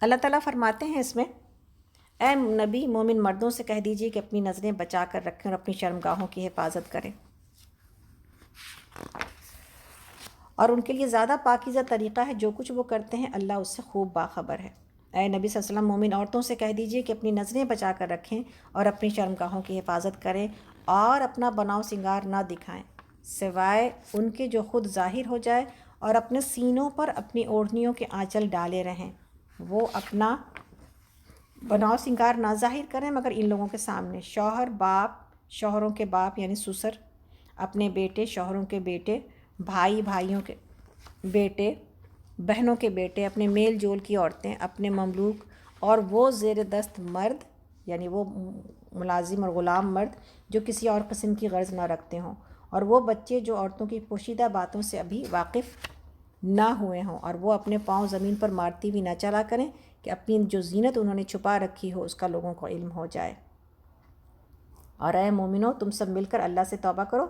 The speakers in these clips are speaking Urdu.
اللہ تعالیٰ فرماتے ہیں اس میں، اے نبی مومن مردوں سے کہہ دیجیے کہ اپنی نظریں بچا کر رکھیں اور اپنی شرمگاہوں کی حفاظت کریں، اور ان کے لیے زیادہ پاکیزہ طریقہ ہے جو کچھ وہ کرتے ہیں اللہ اس سے خوب باخبر ہے۔ اے نبی صلی اللہ علیہ وسلم مومن عورتوں سے کہہ دیجیے کہ اپنی نظریں بچا کر رکھیں اور اپنی شرمگاہوں کی حفاظت کریں اور اپنا بناؤ سنگار نہ دکھائیں سوائے ان کے جو خود ظاہر ہو جائے، اور اپنے سینوں پر اپنی اوڑھنیوں کے آنچل ڈالے رہیں۔ وہ اپنا بناؤ سنگار نہ ظاہر کریں مگر ان لوگوں کے سامنے، شوہر باپ، شوہروں کے باپ یعنی سسر، اپنے بیٹے شوہروں کے بیٹے، بھائی بھائیوں کے بیٹے، بہنوں کے بیٹے، اپنے میل جول کی عورتیں، اپنے مملوک، اور وہ زیر دست مرد یعنی وہ ملازم اور غلام مرد جو کسی اور قسم کی غرض نہ رکھتے ہوں، اور وہ بچے جو عورتوں کی پوشیدہ باتوں سے ابھی واقف نہ ہوئے ہوں، اور وہ اپنے پاؤں زمین پر مارتی ہوئی نہ چلا کریں کہ اپنی جو زینت انہوں نے چھپا رکھی ہو اس کا لوگوں کو علم ہو جائے۔ اور اے مومنو تم سب مل کر اللہ سے توبہ کرو،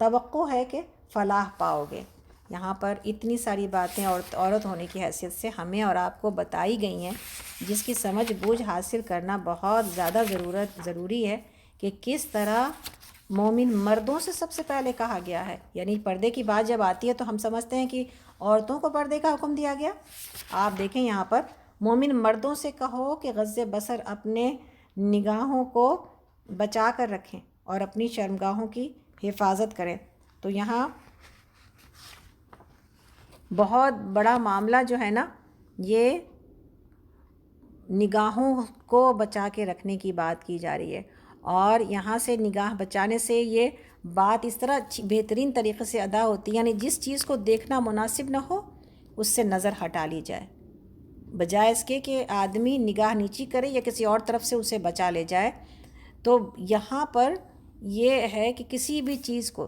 توقع ہے کہ فلاح پاؤ گے۔ یہاں پر اتنی ساری باتیں عورت ہونے کی حیثیت سے ہمیں اور آپ کو بتائی گئی ہیں، جس کی سمجھ بوجھ حاصل کرنا بہت زیادہ ضروری ہے کہ کس طرح مومن مردوں سے سب سے پہلے کہا گیا ہے۔ یعنی پردے کی بات جب آتی ہے تو ہم سمجھتے ہیں کہ عورتوں کو پردے کا حکم دیا گیا۔ آپ دیکھیں یہاں پر مومن مردوں سے کہو کہ غض بصر اپنے نگاہوں کو بچا کر رکھیں اور اپنی شرمگاہوں کی حفاظت کریں۔ تو یہاں بہت بڑا معاملہ جو ہے نا، یہ نگاہوں کو بچا کے رکھنے کی بات کی جا رہی ہے، اور یہاں سے نگاہ بچانے سے یہ بات اس طرح بہترین طریقے سے ادا ہوتی ہے، یعنی جس چیز کو دیکھنا مناسب نہ ہو اس سے نظر ہٹا لی جائے، بجائے اس کے کہ آدمی نگاہ نیچی کرے یا کسی اور طرف سے اسے بچا لے جائے۔ تو یہاں پر یہ ہے کہ کسی بھی چیز کو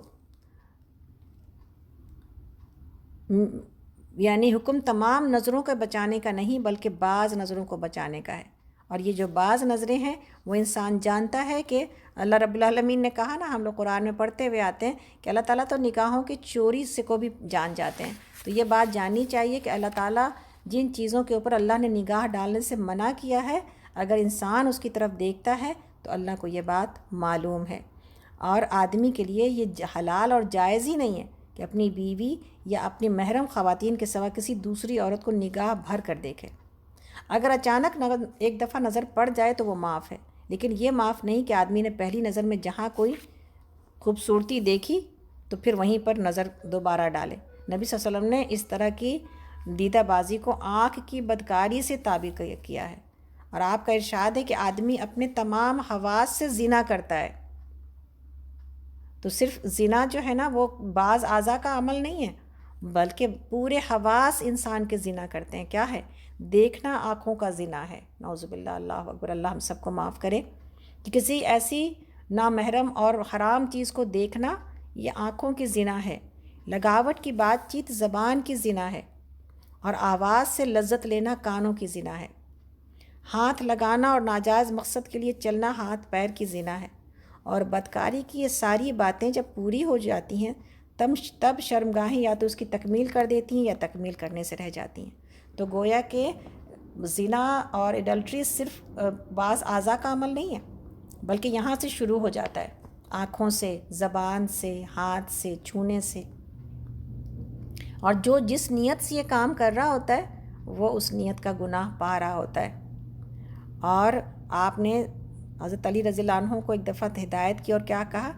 یعنی حکم تمام نظروں کا بچانے کا نہیں بلکہ بعض نظروں کو بچانے کا ہے، اور یہ جو بعض نظریں ہیں وہ انسان جانتا ہے کہ اللہ رب العالمین نے کہا نا، ہم لوگ قرآن میں پڑھتے ہوئے آتے ہیں کہ اللہ تعالیٰ تو نگاہوں کی چوری سے کو بھی جان جاتے ہیں۔ تو یہ بات جاننی چاہیے کہ اللہ تعالیٰ جن چیزوں کے اوپر اللہ نے نگاہ ڈالنے سے منع کیا ہے، اگر انسان اس کی طرف دیکھتا ہے تو اللہ کو یہ بات معلوم ہے، اور آدمی کے لیے یہ حلال اور جائز ہی نہیں ہے کہ اپنی بیوی یا اپنی محرم خواتین کے سوا کسی دوسری عورت کو نگاہ بھر کر دیکھے۔ اگر اچانک ایک دفعہ نظر پڑ جائے تو وہ معاف ہے، لیکن یہ معاف نہیں کہ آدمی نے پہلی نظر میں جہاں کوئی خوبصورتی دیکھی تو پھر وہیں پر نظر دوبارہ ڈالے۔ نبی صلی اللہ علیہ وسلم نے اس طرح کی دیدہ بازی کو آنکھ کی بدکاری سے تعبیر کیا ہے، اور آپ کا ارشاد ہے کہ آدمی اپنے تمام حواس سے زنا کرتا ہے۔ تو صرف زنا جو ہے نا وہ بعض اعضاء کا عمل نہیں ہے، بلکہ پورے حواس انسان کے زنا کرتے ہیں۔ کیا ہے؟ دیکھنا آنکھوں کا زنا ہے، نعوذ باللہ، اللہ اکبر، اللہ ہم سب کو معاف کرے کہ کسی ایسی نامحرم اور حرام چیز کو دیکھنا یہ آنکھوں کی زنا ہے۔ لگاوٹ کی بات چیت زبان کی زنا ہے، اور آواز سے لذت لینا کانوں کی زنا ہے۔ ہاتھ لگانا اور ناجائز مقصد کے لیے چلنا ہاتھ پیر کی زنا ہے، اور بدکاری کی یہ ساری باتیں جب پوری ہو جاتی ہیں تب شرمگاہیں یا تو اس کی تکمیل کر دیتی ہیں یا تکمیل کرنے سے رہ جاتی ہیں۔ تو گویا کہ زنا اور ایڈلٹری صرف بعض اعضاء کا عمل نہیں ہے، بلکہ یہاں سے شروع ہو جاتا ہے، آنکھوں سے، زبان سے، ہاتھ سے، چھونے سے، اور جو جس نیت سے یہ کام کر رہا ہوتا ہے وہ اس نیت کا گناہ پا رہا ہوتا ہے۔ اور آپ نے حضرت علی رضی اللہ عنہ کو ایک دفعہ ہدایت کی اور کیا کہا،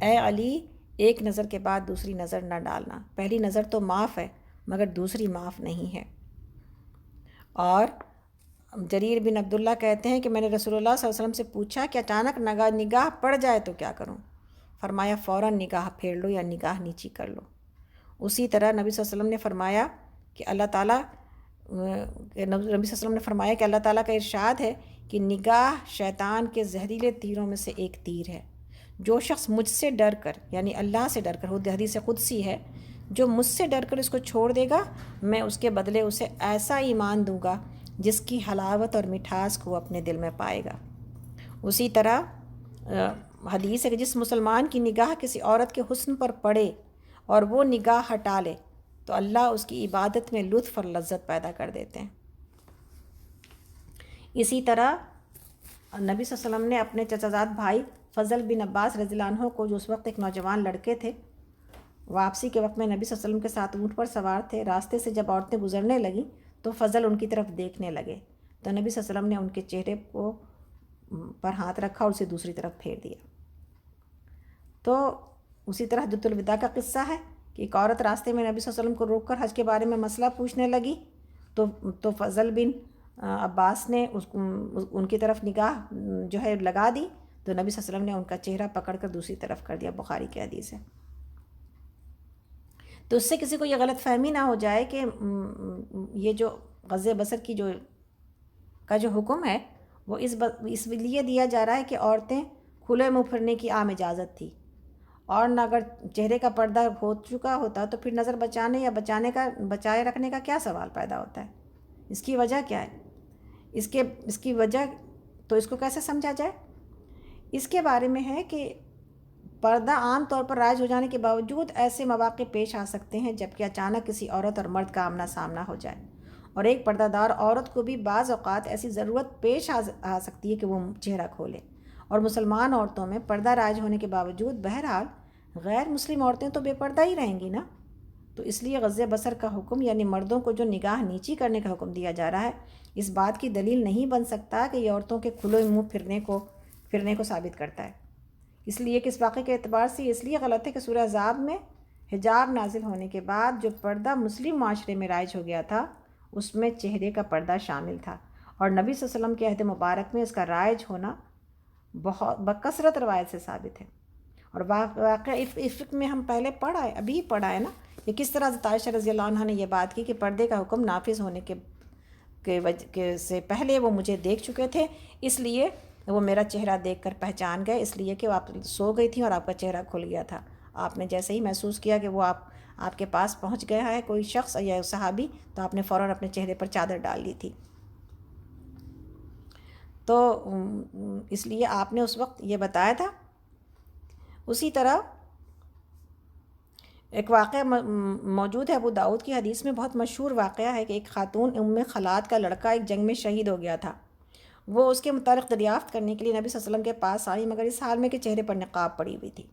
اے علی ایک نظر کے بعد دوسری نظر نہ ڈالنا، پہلی نظر تو معاف ہے مگر دوسری معاف نہیں ہے۔ اور جریر بن عبداللہ کہتے ہیں کہ میں نے رسول اللہ صلی اللہ علیہ وسلم سے پوچھا کہ اچانک نگاہ پڑ جائے تو کیا کروں؟ فرمایا فوراً نگاہ پھیر لو یا نگاہ نیچی کر لو۔ اسی طرح نبی صلی اللہ علیہ وسلم نے فرمایا کہ اللہ تعالیٰ کہ اللہ تعالیٰ کا ارشاد ہے کہ نگاہ شیطان کے زہریلے تیروں میں سے ایک تیر ہے۔ جو شخص مجھ سے ڈر کر یعنی اللہ سے ڈر کر، وہ حدیث قدسی ہے، جو مجھ سے ڈر کر اس کو چھوڑ دے گا میں اس کے بدلے اسے ایسا ایمان دوں گا جس کی حلاوت اور مٹھاس کو وہ اپنے دل میں پائے گا۔ اسی طرح حدیث ہے کہ جس مسلمان کی نگاہ کسی عورت کے حسن پر پڑے اور وہ نگاہ ہٹا لے تو اللہ اس کی عبادت میں لطف اور لذت پیدا کر دیتے ہیں۔ اسی طرح نبی صلی اللہ علیہ وسلم نے اپنے چچا زاد بھائی فضل بن عباس رضی اللہ عنہ کو، جو اس وقت ایک نوجوان لڑکے تھے، واپسی کے وقت میں نبی صلی اللہ علیہ وسلم کے ساتھ اونٹ پر سوار تھے، راستے سے جب عورتیں گزرنے لگیں تو فضل ان کی طرف دیکھنے لگے، تو نبی صلی اللہ علیہ وسلم نے ان کے چہرے کو پر ہاتھ رکھا اور اسے دوسری طرف پھیر دیا۔ تو اسی طرح حجۃ الوداع کا قصہ ہے کہ ایک عورت راستے میں نبی صلی اللہ علیہ وسلم کو روک کر حج کے بارے میں مسئلہ پوچھنے لگی، تو فضل بن عباس نے ان کی طرف نگاہ جو ہے لگا دی، تو نبی صلی اللہ علیہ وسلم نے ان کا چہرہ پکڑ کر دوسری طرف کر دیا، بخاری کی حدیث ہے۔ تو اس سے کسی کو یہ غلط فہمی نہ ہو جائے کہ یہ جو غض بصر کی کا جو حکم ہے وہ اس لیے دیا جا رہا ہے کہ عورتیں کھلے منہ پھرنے کی عام اجازت تھی، اور نہ اگر چہرے کا پردہ ہو چکا ہوتا تو پھر نظر بچانے یا بچائے رکھنے کا کیا سوال پیدا ہوتا ہے؟ اس کی وجہ کیا ہے؟ اس کی وجہ تو اس کو کیسے سمجھا جائے؟ اس کے بارے میں ہے کہ پردہ عام طور پر رائج ہو جانے کے باوجود ایسے مواقع پیش آ سکتے ہیں جب کہ اچانک کسی عورت اور مرد کا آمنا سامنا ہو جائے، اور ایک پردہ دار عورت کو بھی بعض اوقات ایسی ضرورت پیش آ سکتی ہے کہ وہ چہرہ کھولے، اور مسلمان عورتوں میں پردہ رائج ہونے کے باوجود بہرحال غیر مسلم عورتیں تو بے پردہ ہی رہیں گی نا۔ تو اس لیے غض بصر کا حکم، یعنی مردوں کو جو نگاہ نیچی کرنے کا حکم دیا جا رہا ہے، اس بات کی دلیل نہیں بن سکتا کہ یہ عورتوں کے کھلے منہ پھرنے کو ثابت کرتا ہے۔ اس لیے کہ اس واقعے کے اعتبار سے اس لیے غلط ہے کہ سورہ احزاب میں حجاب نازل ہونے کے بعد جو پردہ مسلم معاشرے میں رائج ہو گیا تھا اس میں چہرے کا پردہ شامل تھا، اور نبی صلی اللہ علیہ وسلم کے عہد مبارک میں اس کا رائج ہونا بہت بکثرت روایت سے ثابت ہے۔ اور واقعہ افق میں ہم پہلے ابھی پڑھا ہے نا، کہ کس طرح حضرت عائشہ رضی اللہ عنہ نے یہ بات کی کہ پردے کا حکم نافذ ہونے سے پہلے وہ مجھے دیکھ چکے تھے، اس لیے وہ میرا چہرہ دیکھ کر پہچان گئے، اس لیے کہ وہ آپ سو گئی تھیں اور آپ کا چہرہ کھل گیا تھا۔ آپ نے جیسے ہی محسوس کیا کہ وہ آپ کے پاس پہنچ گیا ہے کوئی شخص یا صحابی، تو آپ نے فوراً اپنے چہرے پر چادر ڈال لی تھی۔ تو اس لیے آپ نے اس وقت یہ بتایا تھا۔ اسی طرح ایک واقعہ موجود ہے ابو داؤد کی حدیث میں، بہت مشہور واقعہ ہے کہ ایک خاتون ام خلاد کا لڑکا ایک جنگ میں شہید ہو گیا تھا۔ وہ اس کے متعلق دریافت کرنے کے لیے نبی صلی اللہ علیہ وسلم کے پاس آئی، مگر اس حال میں کہ چہرے پر نقاب پڑی ہوئی تھی۔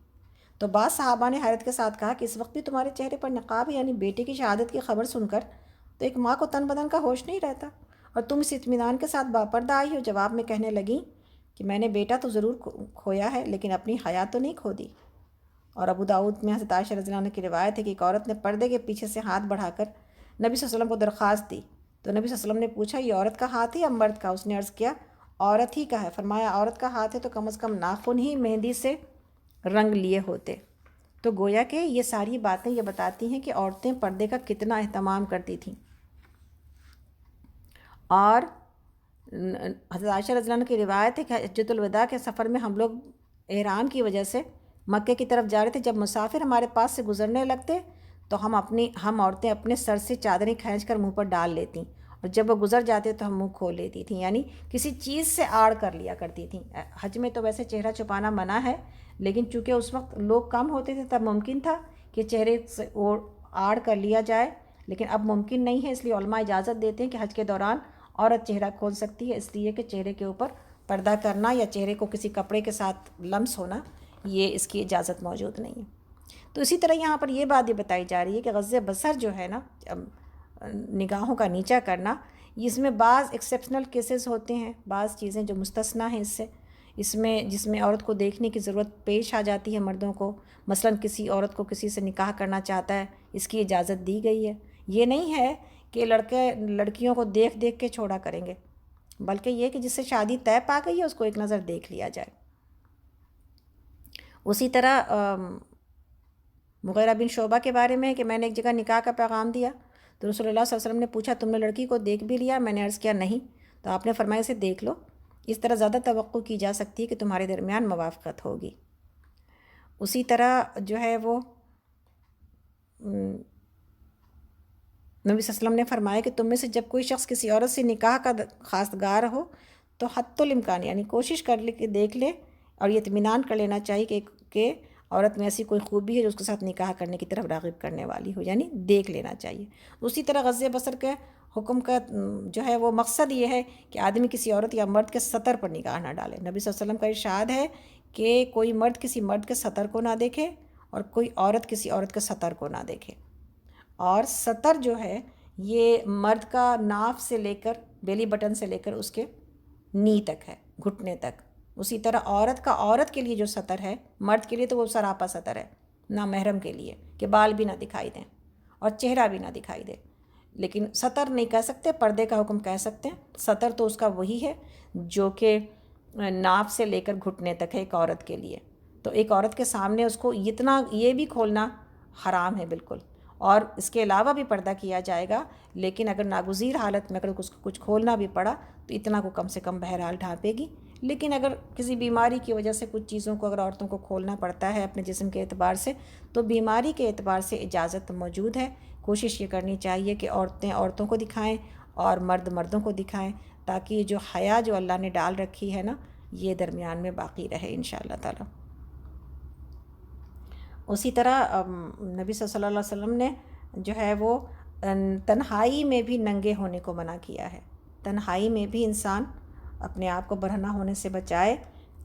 تو بعض صحابہ نے حیرت کے ساتھ کہا کہ اس وقت بھی تمہارے چہرے پر نقاب ہے، یعنی بیٹے کی شہادت کی خبر سن کر تو ایک ماں کو تن بدن کا ہوش نہیں رہتا، اور تم اس اطمینان کے ساتھ باپردہ آئی ہو۔ جواب میں کہنے لگیں کہ میں نے بیٹا تو ضرور کھویا ہے، لیکن اپنی حیا تو نہیں کھو دی۔ اور ابو داؤد میں حضرت عائشہ رضی اللہ عنہ کی روایت ہے کہ ایک عورت نے پردے کے پیچھے سے ہاتھ بڑھا کر نبی صلی اللہ علیہ وسلم کو درخواست دی، تو نبی صلی اللہ علیہ وسلم نے پوچھا یہ عورت کا ہاتھ ہے یا مرد کا؟ اس نے عرض کیا عورت ہی کا ہے۔ فرمایا عورت کا ہاتھ ہے تو کم از کم ناخن ہی مہندی سے رنگ لیے ہوتے۔ تو گویا کہ یہ ساری باتیں یہ بتاتی ہیں کہ عورتیں پردے کا کتنا اہتمام کرتی تھیں۔ اور حضرت عائشہ رضی اللہ عنہ کی روایت ہے کہ حجۃ الوداع کے سفر میں ہم لوگ احرام کی وجہ سے مکے کی طرف جا رہے تھے، جب مسافر ہمارے پاس سے گزرنے لگتے تو ہم عورتیں اپنے سر سے چادریں کھینچ کر منہ پر ڈال لیتیں، اور جب وہ گزر جاتے تو ہم منہ کھول لیتی تھیں، یعنی کسی چیز سے آڑ کر لیا کرتی تھیں۔ حج میں تو ویسے چہرہ چھپانا منع ہے، لیکن چونکہ اس وقت لوگ کم ہوتے تھے تب ممکن تھا کہ چہرے سے آڑ کر لیا جائے، لیکن اب ممکن نہیں ہے، اس لیے علماء اجازت دیتے ہیں کہ حج کے دوران عورت چہرہ کھول سکتی ہے، اس لیے کہ چہرے کے اوپر پردہ کرنا یا چہرے کو کسی کپڑے کے ساتھ لمس ہونا، یہ اس کی اجازت موجود نہیں ہے۔ تو اسی طرح یہاں پر یہ بات بتائی جا رہی ہے کہ غض بصر جو ہے نا، نگاہوں کا نیچا کرنا، اس میں بعض ایکسیپشنل کیسز ہوتے ہیں، بعض چیزیں جو مستثنیٰ ہیں اس میں جس میں عورت کو دیکھنے کی ضرورت پیش آ جاتی ہے مردوں کو، مثلاً کسی عورت کو کسی سے نکاح کرنا چاہتا ہے، اس کی اجازت دی گئی ہے۔ یہ نہیں ہے کہ لڑکیوں کو دیکھ کے چھوڑا کریں گے، بلکہ یہ کہ جس سے شادی طے پا گئی ہے اس کو ایک نظر دیکھ لیا جائے۔ اسی طرح مغیرہ بن شعبہ کے بارے میں ہے کہ میں نے ایک جگہ نکاح کا پیغام دیا تو رسول اللہ صلی اللہ علیہ وسلم نے پوچھا تم نے لڑکی کو دیکھ بھی لیا؟ میں نے عرض کیا نہیں، تو آپ نے فرمایا اسے دیکھ لو، اس طرح زیادہ توقع کی جا سکتی ہے کہ تمہارے درمیان موافقت ہوگی۔ اسی طرح جو ہے وہ نبی صلی اللہ علیہ وسلم نے فرمایا کہ تم میں سے جب کوئی شخص کسی عورت سے نکاح کا خواستگار ہو تو حتی الامکان یعنی کوشش کر لے کہ دیکھ لے، اور یہ اطمینان کر لینا چاہیے کہ عورت میں ایسی کوئی خوبی ہے جو اس کے ساتھ نکاح کرنے کی طرف راغب کرنے والی ہو، یعنی دیکھ لینا چاہیے۔ اسی طرح غض بصر کے حکم کا جو ہے وہ مقصد یہ ہے کہ آدمی کسی عورت یا مرد کے سطر پر نگاہ نہ ڈالے۔ نبی صلی اللہ علیہ وسلم کا ارشاد ہے کہ کوئی مرد کسی مرد کے سطر کو نہ دیکھے اور کوئی عورت کسی عورت کے سطر کو نہ دیکھے۔ اور سطر جو ہے یہ مرد کا ناف سے لے کر بیلی بٹن سے لے کر اس کے نی تک ہے، گھٹنے تک۔ اسی طرح عورت کے لیے جو سطر ہے، مرد کے لیے تو وہ سراپا سطر ہے، نہ محرم کے لیے کہ بال بھی نہ دکھائی دیں اور چہرہ بھی نہ دکھائی دے۔ لیکن سطر نہیں کہہ سکتے، پردے کا حکم کہہ سکتے ہیں۔ سطر تو اس کا وہی ہے جو کہ ناف سے لے کر گھٹنے تک ہے ایک عورت کے لیے۔ تو ایک عورت کے سامنے اس کو اتنا یہ بھی کھولنا حرام ہے بالکل، اور اس کے علاوہ بھی پردہ کیا جائے گا، لیکن اگر ناگزیر حالت میں اگر اس کو کچھ کھولنا بھی پڑا تو اتنا کو کم سے کم بہرحال ڈھانپے گی۔ لیکن اگر کسی بیماری کی وجہ سے کچھ چیزوں کو اگر عورتوں کو کھولنا پڑتا ہے اپنے جسم کے اعتبار سے، تو بیماری کے اعتبار سے اجازت موجود ہے۔ کوشش یہ کرنی چاہیے کہ عورتیں عورتوں کو دکھائیں اور مرد مردوں کو دکھائیں، تاکہ یہ جو حیا جو اللہ نے ڈال رکھی ہے نا، یہ درمیان میں باقی رہے انشاءاللہ تعالی۔ اسی طرح نبی صلی اللہ علیہ وسلم نے جو ہے وہ تنہائی میں بھی ننگے ہونے کو منع کیا ہے۔ تنہائی میں بھی انسان اپنے آپ کو برہنہ ہونے سے بچائے،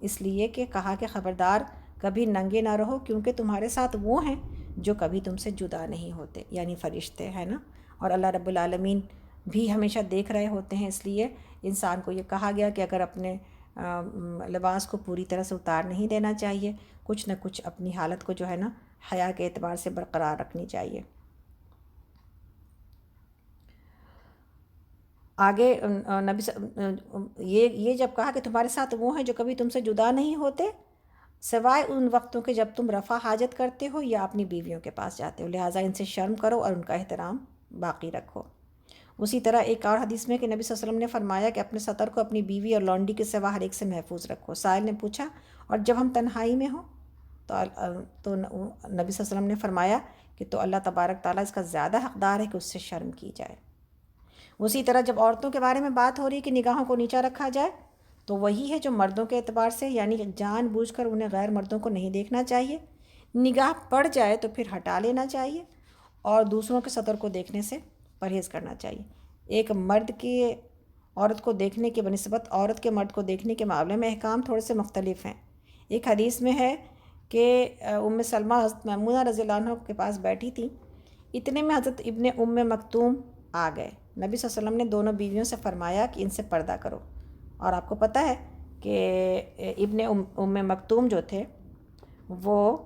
اس لیے کہ کہا کہ خبردار کبھی ننگے نہ رہو، کیونکہ تمہارے ساتھ وہ ہیں جو کبھی تم سے جدا نہیں ہوتے، یعنی فرشتے ہیں نا، اور اللہ رب العالمین بھی ہمیشہ دیکھ رہے ہوتے ہیں۔ اس لیے انسان کو یہ کہا گیا کہ اگر اپنے لباس کو پوری طرح سے اتار نہیں دینا چاہیے، کچھ نہ کچھ اپنی حالت کو جو ہے نا حیا کے اعتبار سے برقرار رکھنی چاہیے۔ آگے یہ جب کہا کہ تمہارے ساتھ وہ ہیں جو کبھی تم سے جدا نہیں ہوتے سوائے ان وقتوں کے جب تم رفع حاجت کرتے ہو یا اپنی بیویوں کے پاس جاتے ہو، لہٰذا ان سے شرم کرو اور ان کا احترام باقی رکھو۔ اسی طرح ایک اور حدیث میں کہ نبی صلی اللہ علیہ وسلم نے فرمایا کہ اپنے سطر کو اپنی بیوی اور لونڈی کے سوا ہر ایک سے محفوظ رکھو۔ سائل نے پوچھا اور جب ہم تنہائی میں ہوں؟ تو نبی صلی اللہ علیہ وسلم نے فرمایا کہ تو اللہ تبارک تعالیٰ اس کا زیادہ حقدار ہے کہ اس سے شرم کی جائے۔ اسی طرح جب عورتوں کے بارے میں بات ہو رہی کہ نگاہوں کو نیچا رکھا جائے، تو وہی ہے جو مردوں کے اعتبار سے، یعنی جان بوجھ کر انہیں غیر مردوں کو نہیں دیکھنا چاہیے۔ نگاہ پڑ جائے تو پھر ہٹا لینا چاہیے اور دوسروں کے سطر کو دیکھنے سے پرہیز کرنا چاہیے۔ ایک مرد کی عورت کو دیکھنے کے بنسبت عورت کے مرد کو دیکھنے کے معاملے میں احکام تھوڑے سے مختلف ہیں۔ ایک حدیث میں ہے کہ ام سلمہ حضرت میمونہ رضی اللہ عنہ کے پاس بیٹھی تھیں، اتنے میں حضرت ابن ام مکتوم آ گئے۔ نبی صلی اللہ علیہ وسلم نے دونوں بیویوں سے فرمایا کہ ان سے پردہ کرو، اور آپ کو پتہ ہے کہ ابن ام مکتوم جو تھے وہ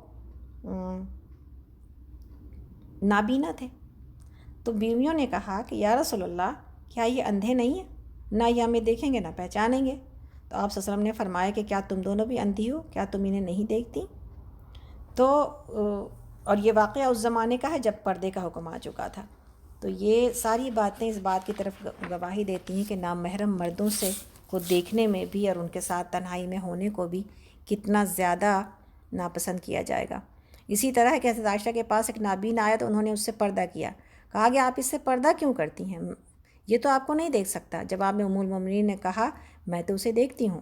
نابینا تھے۔ تو بیویوں نے کہا کہ یا رسول اللہ، کیا یہ اندھے نہیں ہیں؟ نہ یہ ہمیں دیکھیں گے نہ پہچانیں گے۔ تو آپ صلی اللہ علیہ وسلم نے فرمایا کہ کیا تم دونوں بھی اندھی ہو؟ کیا تم انہیں نہیں دیکھتی؟ تو اور یہ واقعہ اس زمانے کا ہے جب پردے کا حکم آ چکا تھا۔ تو یہ ساری باتیں اس بات کی طرف گواہی دیتی ہیں کہ نامحرم مردوں سے کو دیکھنے میں بھی اور ان کے ساتھ تنہائی میں ہونے کو بھی کتنا زیادہ ناپسند کیا جائے گا۔ اسی طرح ہے کہ حضرت عائشہ کے پاس ایک نابین آیا تو انہوں نے اس سے پردہ کیا۔ کہا گیا آپ اس سے پردہ کیوں کرتی ہیں؟ یہ تو آپ کو نہیں دیکھ سکتا۔ جواب میں ام المومنین نے کہا میں تو اسے دیکھتی ہوں۔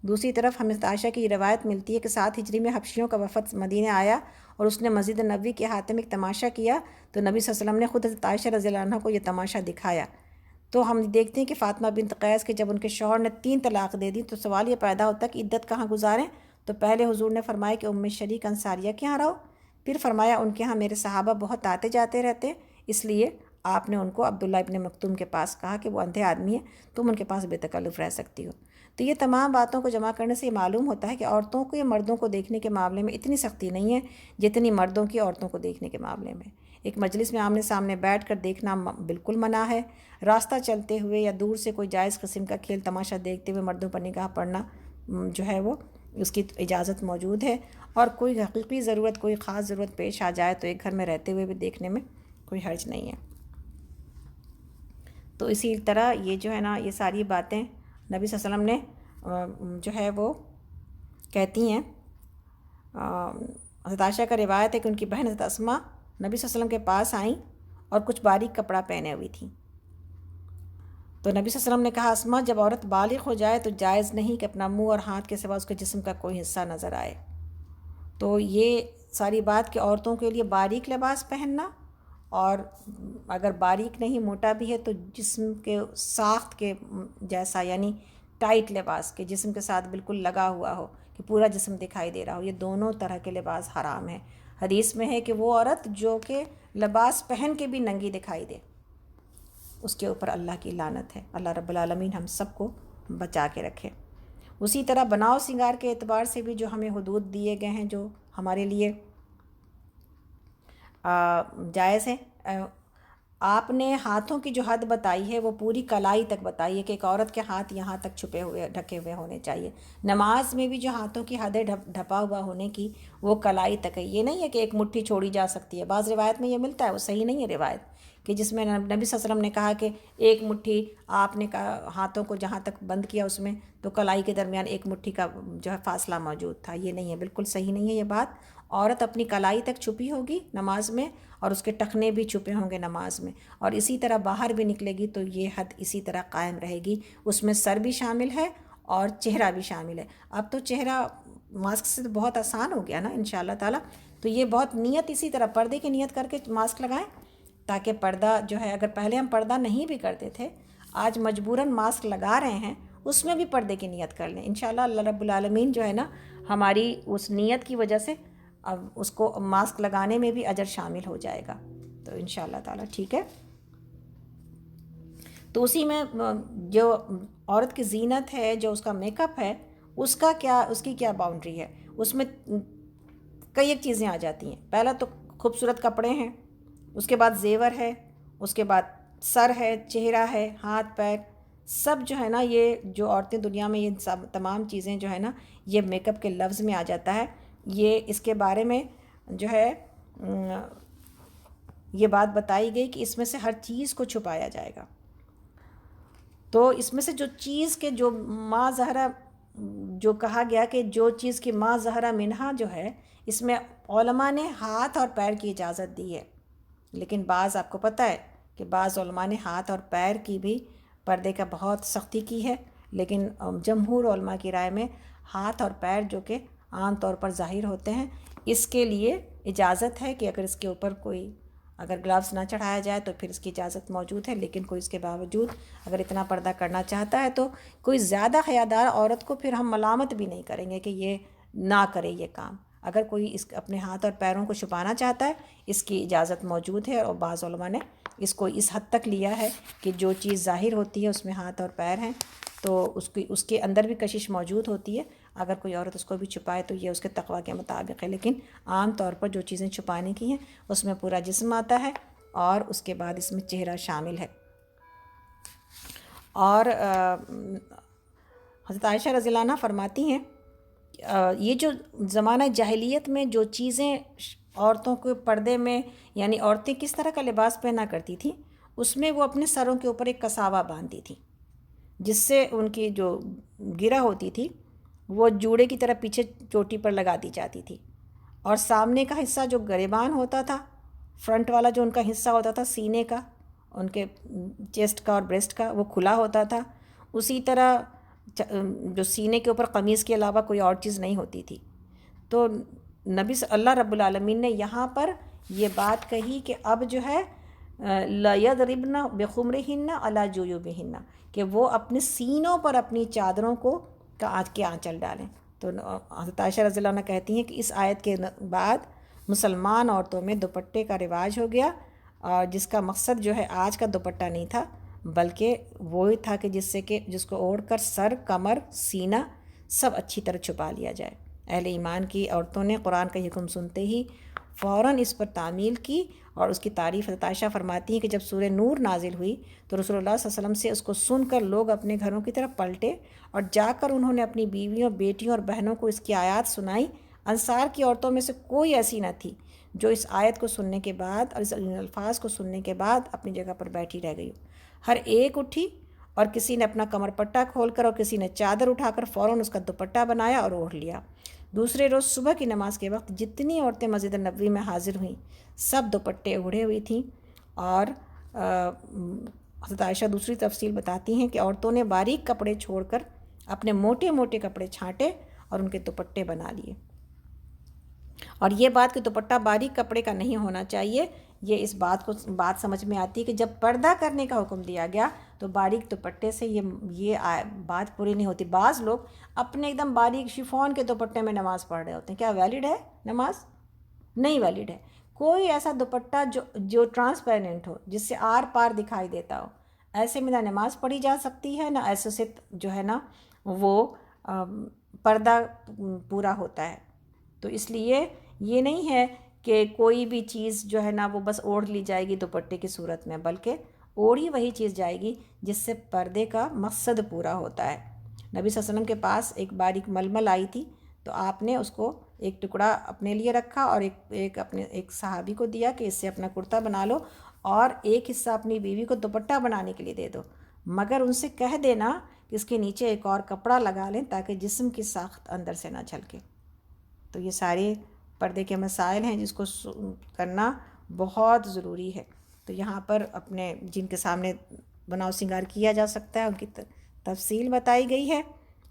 دوسری طرف ہمیں حضرت عائشہ کی روایت ملتی ہے کہ 7 ہجری میں حبشیوں کا وفد مدینہ آیا اور اس نے مسجد نبوی کے احاطے میں ایک تماشا کیا، تو نبی صلی اللہ علیہ وسلم نے خود حضرت عائشہ رضی اللہ عنہ کو یہ تماشا دکھایا۔ تو ہم دیکھتے ہیں کہ فاطمہ بنت قیس کے جب ان کے شوہر نے 3 طلاق دے دی تو سوال یہ پیدا ہوتا کہ عدت کہاں گزاریں؟ تو پہلے حضور نے فرمایا کہ ام شریک انصاریہ کے یہاں رہو، پھر فرمایا ان کے ہاں میرے صحابہ بہت آتے جاتے رہتے، اس لیے آپ نے ان کو عبداللہ ابن مکتوم کے پاس کہا کہ وہ اندھے آدمی ہیں، تم ان کے پاس بے تکلف رہ سکتی ہو۔ تو یہ تمام باتوں کو جمع کرنے سے یہ معلوم ہوتا ہے کہ عورتوں کو یا مردوں کو دیکھنے کے معاملے میں اتنی سختی نہیں ہے جتنی مردوں کی عورتوں کو دیکھنے کے معاملے میں۔ ایک مجلس میں آمنے سامنے بیٹھ کر دیکھنا بالکل منع ہے۔ راستہ چلتے ہوئے یا دور سے کوئی جائز قسم کا کھیل تماشا دیکھتے ہوئے مردوں پر نگاہ پڑنا جو ہے وہ اس کی اجازت موجود ہے، اور کوئی حقیقی ضرورت کوئی خاص ضرورت پیش آ جائے تو ایک گھر میں رہتے ہوئے بھی دیکھنے میں کوئی حرج نہیں ہے۔ تو اسی طرح یہ جو ہے نا یہ ساری باتیں نبی صلی اللہ علیہ وسلم نے جو ہے وہ کہتی ہیں۔ حضرت عائشہ کا روایت ہے کہ ان کی بہن حضرت اسماء نبی صلی اللہ علیہ وسلم کے پاس آئیں اور کچھ باریک کپڑا پہنے ہوئی تھیں۔ تو نبی صلی اللہ علیہ وسلم نے کہا اسماء جب عورت بالغ ہو جائے تو جائز نہیں کہ اپنا منہ اور ہاتھ کے سوا اس کے جسم کا کوئی حصہ نظر آئے۔ تو یہ ساری بات کہ عورتوں کے لیے باریک لباس پہننا، اور اگر باریک نہیں موٹا بھی ہے تو جسم کے ساخت کے جیسا، یعنی ٹائٹ لباس کہ جسم کے ساتھ بالکل لگا ہوا ہو کہ پورا جسم دکھائی دے رہا ہو، یہ دونوں طرح کے لباس حرام ہیں۔ حدیث میں ہے کہ وہ عورت جو کہ لباس پہن کے بھی ننگی دکھائی دے، اس کے اوپر اللہ کی لعنت ہے۔ اللہ رب العالمین ہم سب کو بچا کے رکھے۔ اسی طرح بناؤ سنگار کے اعتبار سے بھی جو ہمیں حدود دیے گئے ہیں، جو ہمارے لیے جائز ہے، آپ نے ہاتھوں کی جو حد بتائی ہے وہ پوری کلائی تک بتائی ہے کہ ایک عورت کے ہاتھ یہاں تک چھپے ہوئے ڈھکے ہوئے ہونے چاہیے۔ نماز میں بھی جو ہاتھوں کی حد ہے ڈھپا ہوا ہونے کی، وہ کلائی تک ہے۔ یہ نہیں ہے کہ ایک مٹھی چھوڑی جا سکتی ہے، بعض روایت میں یہ ملتا ہے، وہ صحیح نہیں ہے روایت، کہ جس میں نبی صلی اللہ علیہ وسلم نے کہا کہ ایک مٹھی آپ نے کہا ہاتھوں کو جہاں تک بند کیا اس میں تو کلائی کے درمیان ایک مٹھی کا جو ہے فاصلہ موجود تھا۔ یہ نہیں ہے، بالکل صحیح نہیں ہے یہ بات۔ عورت اپنی کلائی تک چھپی ہوگی نماز میں، اور اس کے ٹخنے بھی چھپے ہوں گے نماز میں، اور اسی طرح باہر بھی نکلے گی تو یہ حد اسی طرح قائم رہے گی۔ اس میں سر بھی شامل ہے اور چہرہ بھی شامل ہے۔ اب تو چہرہ ماسک سے تو بہت آسان ہو گیا نا انشاءاللہ تعالیٰ، تو یہ بہت نیت اسی طرح پردے کی نیت کر کے ماسک لگائیں، تاکہ پردہ جو ہے، اگر پہلے ہم پردہ نہیں بھی کرتے تھے، آج مجبوراً ماسک لگا رہے ہیں، اس میں بھی پردے کی نیت کر لیں انشاءاللہ۔ اللہ رب العالمین جو ہے نا ہماری اس نیت کی وجہ سے اب اس کو ماسک لگانے میں بھی اجر شامل ہو جائے گا، تو انشاءاللہ تعالیٰ ٹھیک ہے۔ تو اسی میں جو عورت کی زینت ہے، جو اس کا میک اپ ہے، اس کی کیا باؤنڈری ہے، اس میں کئی ایک چیزیں آ جاتی ہیں۔ پہلا تو خوبصورت کپڑے ہیں، اس کے بعد زیور ہے، اس کے بعد سر ہے، چہرہ ہے، ہاتھ پیر، سب جو ہے نا، یہ جو عورتیں دنیا میں، یہ سب تمام چیزیں جو ہے نا، یہ میک اپ کے لفظ میں آ جاتا ہے۔ یہ اس کے بارے میں جو ہے یہ بات بتائی گئی کہ اس میں سے ہر چیز کو چھپایا جائے گا۔ تو اس میں سے جو چیز کے جو ما ظہرا، جو کہا گیا کہ جو چیز کی ما ظہرا منہا جو ہے، اس میں علماء نے ہاتھ اور پیر کی اجازت دی ہے، لیکن بعض آپ کو پتہ ہے کہ بعض علماء نے ہاتھ اور پیر کی بھی پردے کا بہت سختی کی ہے، لیکن جمہور علماء کی رائے میں ہاتھ اور پیر جو کہ عام طور پر ظاہر ہوتے ہیں، اس کے لیے اجازت ہے کہ اگر اس کے اوپر کوئی اگر گلوز نہ چڑھایا جائے تو پھر اس کی اجازت موجود ہے، لیکن کوئی اس کے باوجود اگر اتنا پردہ کرنا چاہتا ہے تو کوئی زیادہ حیادار عورت کو پھر ہم ملامت بھی نہیں کریں گے کہ یہ نہ کرے یہ کام۔ اگر کوئی اپنے ہاتھ اور پیروں کو چھپانا چاہتا ہے، اس کی اجازت موجود ہے، اور بعض علماء نے اس کو اس حد تک لیا ہے کہ جو چیز ظاہر ہوتی ہے اس میں ہاتھ اور پیر ہیں تو اس کے اندر بھی کشش موجود ہوتی ہے، اگر کوئی عورت اس کو بھی چھپائے تو یہ اس کے تقوی کے مطابق ہے، لیکن عام طور پر جو چیزیں چھپانے کی ہیں اس میں پورا جسم آتا ہے، اور اس کے بعد اس میں چہرہ شامل ہے۔ اور حضرت عائشہ رضی اللہ عنہ فرماتی ہیں یہ جو زمانہ جاہلیت میں جو چیزیں عورتوں کے پردے میں، یعنی عورتیں کس طرح کا لباس پہنا کرتی تھیں، اس میں وہ اپنے سروں کے اوپر ایک کساوا باندھتی تھیں، جس سے ان کی جو گرہ ہوتی تھی وہ جوڑے کی طرح پیچھے چوٹی پر لگا دی جاتی تھی، اور سامنے کا حصہ جو گریبان ہوتا تھا، فرنٹ والا جو ان کا حصہ ہوتا تھا سینے کا، ان کے چیسٹ کا اور بریسٹ کا، وہ کھلا ہوتا تھا۔ اسی طرح جو سینے کے اوپر قمیص کے علاوہ کوئی اور چیز نہیں ہوتی تھی۔ تو اللہ رب العالمین نے یہاں پر یہ بات کہی کہ اب جو ہے لَيَضْرِبْنَ بِخُمُرِهِنَّ عَلَى جُيُوبِهِنَّ، کہ وہ اپنے سینوں پر اپنی چادروں کو کے آنچل ڈالیں۔ تو حضرت عائشہ رضی اللہ عنہ کہتی ہیں کہ اس آیت کے بعد مسلمان عورتوں میں دوپٹے کا رواج ہو گیا، اور جس کا مقصد جو ہے آج کا دوپٹہ نہیں تھا، بلکہ وہی تھا کہ جس کو اوڑھ کر سر، کمر، سینہ سب اچھی طرح چھپا لیا جائے۔ اہل ایمان کی عورتوں نے قرآن کا حکم سنتے ہی فوراً اس پر تعمیل کی، اور اس کی تعریف حضرت عائشہ فرماتی ہیں کہ جب سورہ نور نازل ہوئی تو رسول اللہ صلی اللہ علیہ وسلم سے اس کو سن کر لوگ اپنے گھروں کی طرف پلٹے، اور جا کر انہوں نے اپنی بیویوں، بیٹیوں اور بہنوں کو اس کی آیات سنائی۔ انصار کی عورتوں میں سے کوئی ایسی نہ تھی جو اس آیت کو سننے کے بعد اور اس الفاظ کو سننے کے بعد اپنی جگہ پر بیٹھی رہ گئی۔ ہر ایک اٹھی، اور کسی نے اپنا کمر پٹا کھول کر اور کسی نے چادر اٹھا کر فوراً اس کا دوپٹہ بنایا اور اوڑھ لیا۔ دوسرے روز صبح کی نماز کے وقت جتنی عورتیں مسجد نبوی میں حاضر ہوئیں سب دوپٹے اوڑھے ہوئی تھیں۔ اور حضرت عائشہ دوسری تفصیل بتاتی ہیں کہ عورتوں نے باریک کپڑے چھوڑ کر اپنے موٹے موٹے کپڑے چھانٹے اور ان کے دوپٹے بنا لیے۔ اور یہ بات کہ دوپٹہ باریک کپڑے کا نہیں ہونا چاہیے، یہ اس بات سمجھ میں آتی ہے کہ جب پردہ کرنے کا حکم دیا گیا تو باریک دوپٹے سے یہ بات پوری نہیں ہوتی۔ بعض لوگ اپنے ایک دم باریک شفون کے دوپٹے میں نماز پڑھ رہے ہوتے ہیں، کیا ویلڈ ہے نماز؟ نہیں ویلڈ ہے۔ کوئی ایسا دوپٹہ جو ٹرانسپیرنٹ ہو، جس سے آر پار دکھائی دیتا ہو، ایسے میں نہ نماز پڑھی جا سکتی ہے، نہ ایسے سے جو ہے نا وہ پردہ پورا ہوتا ہے۔ تو اس لیے یہ نہیں ہے کہ کوئی بھی چیز جو ہے نا وہ بس اوڑھ لی جائے گی دوپٹے کی صورت میں، بلکہ اوڑھی وہی چیز جائے گی جس سے پردے کا مقصد پورا ہوتا ہے۔ نبی صلی اللہ علیہ وسلم کے پاس ایک باریک ململ آئی تھی، تو آپ نے اس کو ایک ٹکڑا اپنے لیے رکھا اور ایک صحابی کو دیا کہ اس سے اپنا کرتا بنا لو، اور ایک حصہ اپنی بیوی کو دوپٹہ بنانے کے لیے دے دو، مگر ان سے کہہ دینا کہ اس کے نیچے ایک اور کپڑا لگا لیں تاکہ جسم کی ساخت اندر سے نہ جھلکے۔ تو یہ سارے پردے کے مسائل ہیں جس کو کرنا بہت ضروری ہے۔ تو یہاں پر اپنے جن کے سامنے بناؤ سنگار کیا جا سکتا ہے ان کی تفصیل بتائی گئی ہے،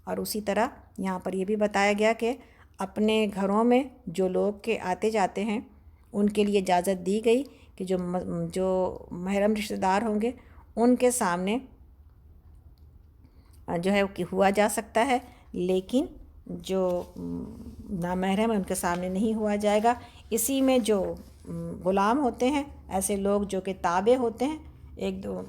اور اسی طرح یہاں پر یہ بھی بتایا گیا کہ اپنے گھروں میں جو لوگ کے آتے جاتے ہیں ان کے لیے اجازت دی گئی کہ جو محرم رشتہ دار ہوں گے ان کے سامنے جو ہے ہوا جا سکتا ہے، لیکن جو نامحرم ہے ان کے سامنے نہیں ہوا جائے گا۔ اسی میں جو غلام ہوتے ہیں، ایسے لوگ جو کہ تابع ہوتے ہیں ایک دو،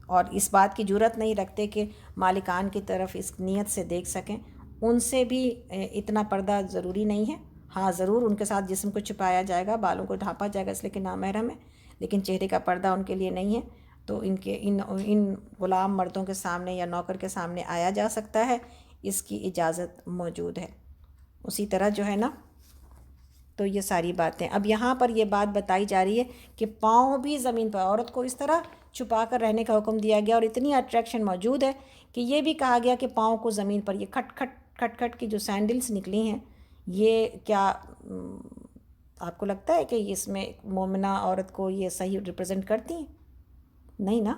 اور اس بات کی جرات نہیں رکھتے کہ مالکان کی طرف اس نیت سے دیکھ سکیں، ان سے بھی اتنا پردہ ضروری نہیں ہے۔ ہاں ضرور ان کے ساتھ جسم کو چھپایا جائے گا، بالوں کو ڈھانپا جائے گا اس لیے کہ نامحرم ہے، لیکن چہرے کا پردہ ان کے لیے نہیں ہے۔ تو ان غلام مردوں کے سامنے یا نوکر کے سامنے آیا جا سکتا ہے، اس کی اجازت موجود ہے۔ اسی طرح جو ہے نا تو یہ ساری باتیں اب یہاں پر یہ بات بتائی جا رہی ہے کہ پاؤں بھی زمین پر، عورت کو اس طرح چھپا کر رہنے کا حکم دیا گیا، اور اتنی اٹریکشن موجود ہے کہ یہ بھی کہا گیا کہ پاؤں کو زمین پر یہ کھٹ کھٹ کھٹ کھٹ کی جو سینڈلز نکلی ہیں، یہ کیا آپ کو لگتا ہے کہ اس میں مومنہ عورت کو یہ صحیح ریپرزینٹ کرتی ہیں؟ نہیں نا،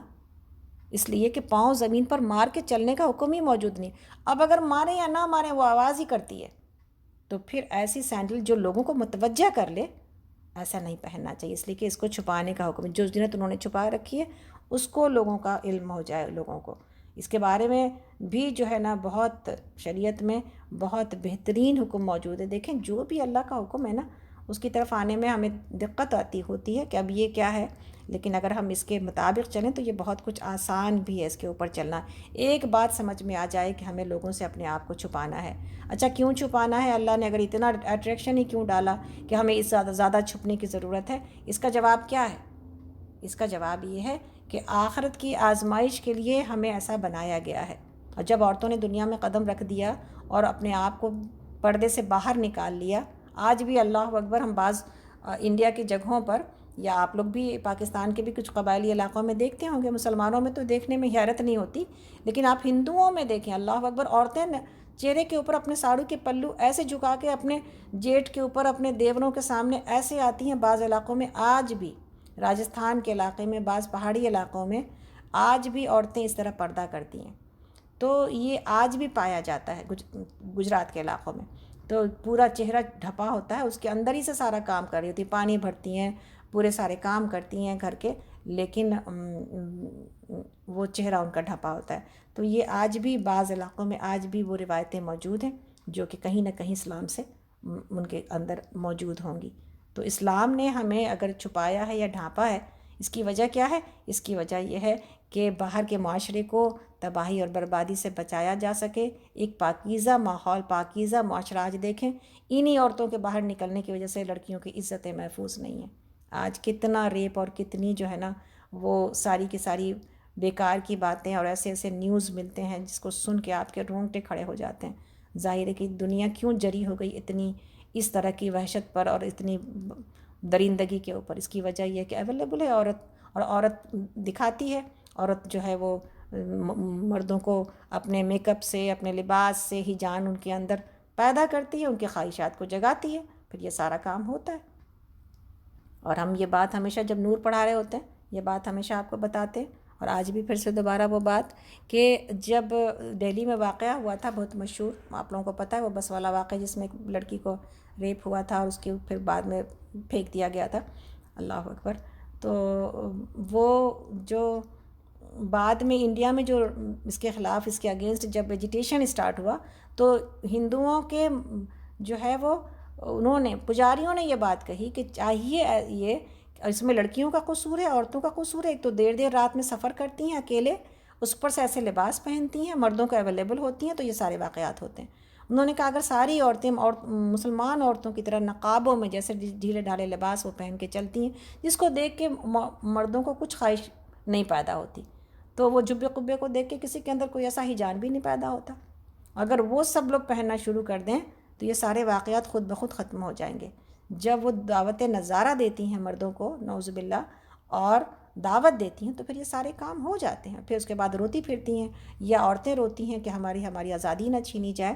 اس لیے کہ پاؤں زمین پر مار کے چلنے کا حکم ہی موجود نہیں۔ اب اگر ماریں یا نہ ماریں وہ آواز ہی کرتی ہے، تو پھر ایسی سینڈل جو لوگوں کو متوجہ کر لے ایسا نہیں پہننا چاہیے، اس لیے کہ اس کو چھپانے کا حکم ہے۔ جو زینت انہوں نے چھپا رکھی ہے اس کو لوگوں کا علم ہو جائے، لوگوں کو اس کے بارے میں بھی جو ہے نا بہت شریعت میں بہت بہترین حکم موجود ہے۔ دیکھیں جو بھی اللہ کا حکم ہے نا اس کی طرف آنے میں ہمیں دقت ہوتی ہے کہ اب یہ کیا ہے، لیکن اگر ہم اس کے مطابق چلیں تو یہ بہت کچھ آسان بھی ہے اس کے اوپر چلنا۔ ایک بات سمجھ میں آ جائے کہ ہمیں لوگوں سے اپنے آپ کو چھپانا ہے۔ اچھا کیوں چھپانا ہے؟ اللہ نے اگر اتنا اٹریکشن ہی کیوں ڈالا کہ ہمیں اس زیادہ چھپنے کی ضرورت ہے؟ اس کا جواب کیا ہے؟ اس کا جواب یہ ہے کہ آخرت کی آزمائش کے لیے ہمیں ایسا بنایا گیا ہے، اور جب عورتوں نے دنیا میں قدم رکھ دیا اور اپنے آپ کو پردے سے باہر نکال لیا، آج بھی اللہ اکبر ہم بعض انڈیا کی جگہوں پر یا آپ لوگ بھی پاکستان کے بھی کچھ قبائلی علاقوں میں دیکھتے ہوں گے، مسلمانوں میں تو دیکھنے میں حیرت نہیں ہوتی، لیکن آپ ہندوؤں میں دیکھیں اللہ اکبر، عورتیں چہرے کے اوپر اپنے ساڑی کے پلو ایسے جھکا کے اپنے جیٹ کے اوپر اپنے دیوروں کے سامنے ایسے آتی ہیں۔ بعض علاقوں میں آج بھی، راجستھان کے علاقے میں، بعض پہاڑی علاقوں میں آج بھی عورتیں اس طرح پردہ کرتی ہیں۔ تو یہ آج بھی پایا جاتا ہے گجرات کے علاقوں میں، تو پورا چہرہ ڈھپا ہوتا ہے، اس کے اندر ہی سے سارا کام کر رہی ہوتی ہیں، پانی بھرتی ہیں، پورے سارے کام کرتی ہیں گھر کے، لیکن وہ چہرہ ان کا ڈھپا ہوتا ہے۔ تو یہ آج بھی بعض علاقوں میں آج بھی وہ روایتیں موجود ہیں جو کہ کہیں نہ کہیں اسلام سے ان کے اندر موجود ہوں گی۔ تو اسلام نے ہمیں اگر چھپایا ہے یا ڈھانپا ہے، اس کی وجہ کیا ہے؟ اس کی وجہ یہ ہے کہ باہر کے معاشرے کو تباہی اور بربادی سے بچایا جا سکے، ایک پاکیزہ ماحول، پاکیزہ معاشرہ۔ آج دیکھیں انہی عورتوں کے باہر نکلنے کی وجہ سے لڑکیوں کی عزتیں محفوظ نہیں ہیں۔ آج کتنا ریپ اور کتنی جو ہے نا وہ ساری کی ساری بیکار کی باتیں اور ایسے ایسے نیوز ملتے ہیں جس کو سن کے آپ کے رونگٹے کھڑے ہو جاتے ہیں۔ ظاہر ہے کہ دنیا کیوں جری ہو گئی اتنی اس طرح کی وحشت پر اور اتنی درندگی کے اوپر؟ اس کی وجہ یہ ہے کہ اویلیبل ہے عورت، اور عورت دکھاتی ہے، عورت جو ہے وہ مردوں کو اپنے میک اپ سے، اپنے لباس سے ہی جان ان کے اندر پیدا کرتی ہے، ان کی خواہشات کو جگاتی ہے، پھر یہ سارا کام ہوتا ہے۔ اور ہم یہ بات ہمیشہ جب نور پڑھا رہے ہوتے ہیں یہ بات ہمیشہ آپ کو بتاتے ہیں، اور آج بھی پھر سے دوبارہ وہ بات کہ جب دہلی میں واقعہ ہوا تھا بہت مشہور، آپ لوگوں کو پتہ ہے وہ بس والا واقعہ جس میں ایک لڑکی کو ریپ ہوا تھا اور اس کے پھر بعد میں پھینک دیا گیا تھا، اللہ اکبر۔ تو وہ جو بعد میں انڈیا میں جو اس کے خلاف، اس کے اگینسٹ جب ایجیٹیشن اسٹارٹ ہوا، تو ہندوؤں کے جو ہے وہ انہوں نے پجاریوں نے یہ بات کہی کہ چاہیے یہ، اس میں لڑکیوں کا قصور ہے، عورتوں کا قصور ہے، ایک تو دیر دیر رات میں سفر کرتی ہیں اکیلے، اس پر سے ایسے لباس پہنتی ہیں، مردوں کو اویلیبل ہوتی ہیں، تو یہ سارے واقعات ہوتے ہیں۔ انہوں نے کہا اگر ساری عورتیں مسلمان عورتوں کی طرح نقابوں میں جیسے ڈھیلے ڈھالے لباس وہ پہن کے چلتی ہیں، جس کو دیکھ کے مردوں کو کچھ خواہش نہیں پیدا ہوتی، تو وہ جبے قبے کو دیکھ کے کسی کے اندر کوئی ایسا ہیجان بھی نہیں پیدا ہوتا، اگر وہ سب لوگ پہننا شروع کر دیں تو یہ سارے واقعات خود بخود ختم ہو جائیں گے۔ جب وہ دعوت نظارہ دیتی ہیں مردوں کو، نعوذ باللہ، اور دعوت دیتی ہیں، تو پھر یہ سارے کام ہو جاتے ہیں۔ پھر اس کے بعد روتی پھرتی ہیں، یا عورتیں روتی ہیں کہ ہماری آزادی نہ چھینی جائے۔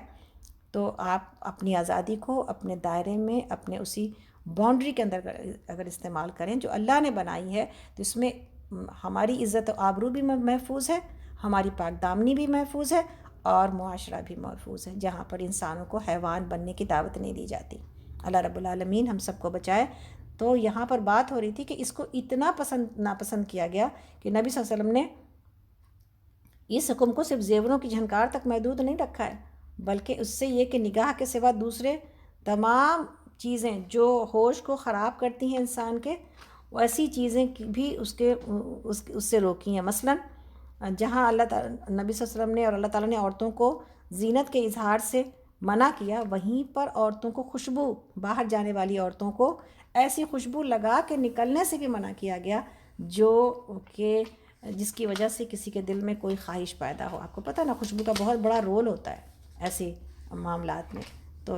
تو آپ اپنی آزادی کو اپنے دائرے میں، اپنے اسی باؤنڈری کے اندر اگر استعمال کریں جو اللہ نے بنائی ہے، تو اس میں ہماری عزت و آبرو بھی محفوظ ہے، ہماری پاک دامنی بھی محفوظ ہے، اور معاشرہ بھی محفوظ ہے، جہاں پر انسانوں کو حیوان بننے کی دعوت نہیں دی جاتی۔ اللہ رب العالمین ہم سب کو بچائے۔ تو یہاں پر بات ہو رہی تھی کہ اس کو اتنا ناپسند کیا گیا کہ نبی صلی اللہ علیہ وسلم نے اس حکم کو صرف زیوروں کی جھنکار تک محدود نہیں رکھا ہے، بلکہ اس سے یہ کہ نگاہ کے سوا دوسرے تمام چیزیں جو ہوش کو خراب کرتی ہیں انسان کے، ویسی چیزیں بھی اس سے روکی ہیں۔ مثلاً جہاں اللہ تعالیٰ، نبی صلی اللہ علیہ وسلم نے اور اللہ تعالیٰ نے عورتوں کو زینت کے اظہار سے منع کیا، وہیں پر عورتوں کو خوشبو، باہر جانے والی عورتوں کو ایسی خوشبو لگا کے نکلنے سے بھی منع کیا گیا جو کہ جس کی وجہ سے کسی کے دل میں کوئی خواہش پیدا ہو۔ آپ کو پتہ نا خوشبو کا بہت بڑا رول ہوتا ہے ایسے معاملات میں۔ تو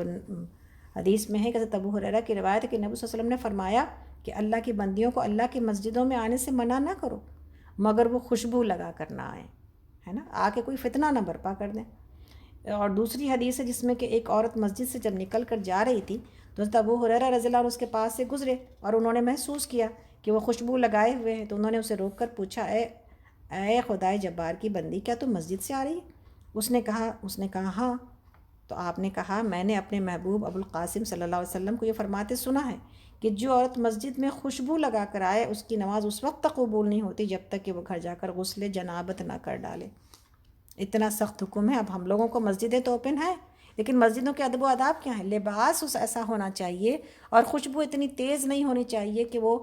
حدیث میں ہے کہ حضرت ابو ہریرہ کی روایت ہے کہ نبی صلی اللہ علیہ وسلم نے فرمایا کہ اللہ کی بندیوں کو اللہ کی مسجدوں میں آنے سے منع نہ کرو مگر وہ خوشبو لگا کر نہ آئیں، ہے نا، آ کے کوئی فتنہ نہ برپا کر دیں۔ اور دوسری حدیث ہے جس میں کہ ایک عورت مسجد سے جب نکل کر جا رہی تھی تو حضرت ابو ہریرہ رضی اللہ عنہ اس کے پاس سے گزرے اور انہوں نے محسوس کیا کہ وہ خوشبو لگائے ہوئے ہیں، تو انہوں نے اسے روک کر پوچھا، اے خدائے جبار کی بندی، کیا تم مسجد سے آ رہی ہے؟ اس نے کہا ہاں۔ تو آپ نے کہا، میں نے اپنے محبوب ابو القاسم صلی اللہ علیہ وسلم کو یہ فرماتے سنا ہے کہ جو عورت مسجد میں خوشبو لگا کر آئے اس کی نماز اس وقت تک قبول نہیں ہوتی جب تک کہ وہ گھر جا کر غسل جنابت نہ کر ڈالے۔ اتنا سخت حکم ہے۔ اب ہم لوگوں کو مسجدیں تو اوپن ہیں، لیکن مسجدوں کے ادب و آداب کیا ہیں؟ لباس اس ایسا ہونا چاہیے اور خوشبو اتنی تیز نہیں ہونی چاہیے کہ وہ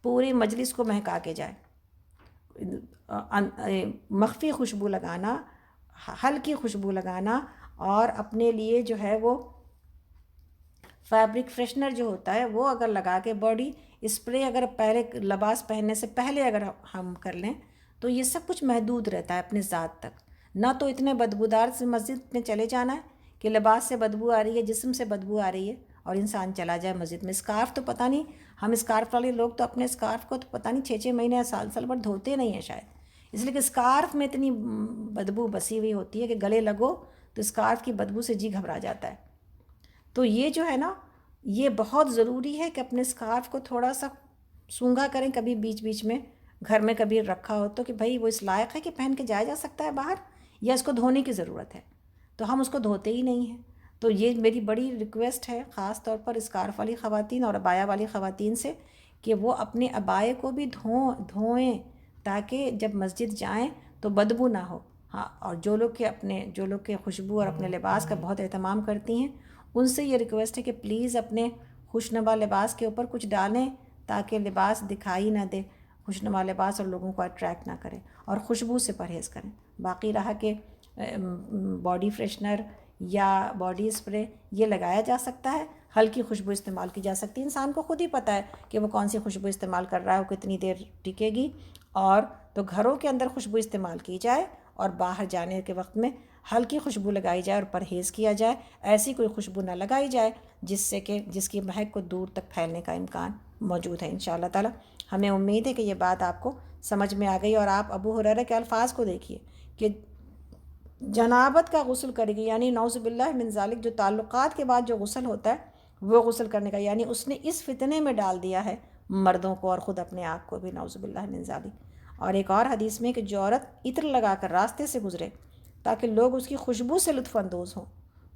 پوری مجلس کو مہکا کے جائے۔ مخفی خوشبو لگانا، ہلکی خوشبو لگانا، اور اپنے لیے جو ہے وہ فیبرک فریشنر جو ہوتا ہے وہ اگر لگا کے، باڈی اسپرے اگر پہلے لباس پہننے سے پہلے اگر ہم کر لیں تو یہ سب کچھ محدود رہتا ہے اپنے ذات تک۔ نہ تو اتنے بدبودار سے مسجد میں چلے جانا ہے کہ لباس سے بدبو آ رہی ہے، جسم سے بدبو آ رہی ہے اور انسان چلا جائے مسجد میں۔ اسکارف تو پتہ نہیں، ہم اسکارف والے لوگ تو اپنے اسکارف کو تو پتہ نہیں 6 مہینے یا سال بھر دھوتے نہیں ہیں شاید، اس لیے کہ اسکارف میں اتنی بدبو بسی ہوئی ہوتی ہے کہ گلے لگو تو اسکارف کی بدبو سے جی گھبرا جاتا ہے۔ تو یہ جو ہے نا، یہ بہت ضروری ہے کہ اپنے اسکارف کو تھوڑا سا سونگھا کریں، کبھی بیچ بیچ میں گھر میں کبھی رکھا ہو تو کہ بھائی وہ اس لائق ہے کہ پہن کے جایا جا سکتا ہے باہر، یا اس کو دھونے کی ضرورت ہے، تو ہم اس کو دھوتے ہی نہیں ہیں۔ تو یہ میری بڑی ریکویسٹ ہے خاص طور پر اسکارف والی خواتین اور عبایا والی خواتین سے کہ وہ اپنے عبائے کو بھی دھوئیں تاکہ جب مسجد جائیں تو بدبو نہ ہو۔ ہاں، اور جو لوگ کے خوشبو اور اپنے لباس کا بہت اہتمام کرتی ہیں ان سے یہ ریکویسٹ ہے کہ پلیز اپنے خوشنما لباس کے اوپر کچھ ڈالیں تاکہ لباس دکھائی نہ دے، خوشنما لباس اور لوگوں کو اٹریکٹ نہ کرے، اور خوشبو سے پرہیز کریں۔ باقی رہا کہ باڈی فریشنر یا باڈی اسپرے یہ لگایا جا سکتا ہے، ہلکی خوشبو استعمال کی جا سکتی ہے، انسان کو خود ہی پتہ ہے کہ وہ کون سی خوشبو استعمال کر رہا ہے، وہ کتنی دیر ٹکے گی۔ اور تو گھروں کے اندر خوشبو استعمال کی جائے اور باہر جانے کے وقت میں ہلکی خوشبو لگائی جائے اور پرہیز کیا جائے، ایسی کوئی خوشبو نہ لگائی جائے جس کی مہک کو دور تک پھیلنے کا امکان موجود ہے انشاءاللہ تعالی۔ ہمیں امید ہے کہ یہ بات آپ کو سمجھ میں آ گئی، اور آپ ابو ہریرہ کے الفاظ کو دیکھیے کہ جنابت کا غسل کرے گی، یعنی نعوذ باللہ من ذالک، جو تعلقات کے بعد جو غسل ہوتا ہے وہ غسل کرنے کا، یعنی اس نے اس فتنے میں ڈال دیا ہے مردوں کو اور خود اپنے آپ کو بھی، نعوذ باللہ من ذالک۔ اور ایک اور حدیث میں کہ جو عورت عطر لگا کر راستے سے گزرے تاکہ لوگ اس کی خوشبو سے لطف اندوز ہوں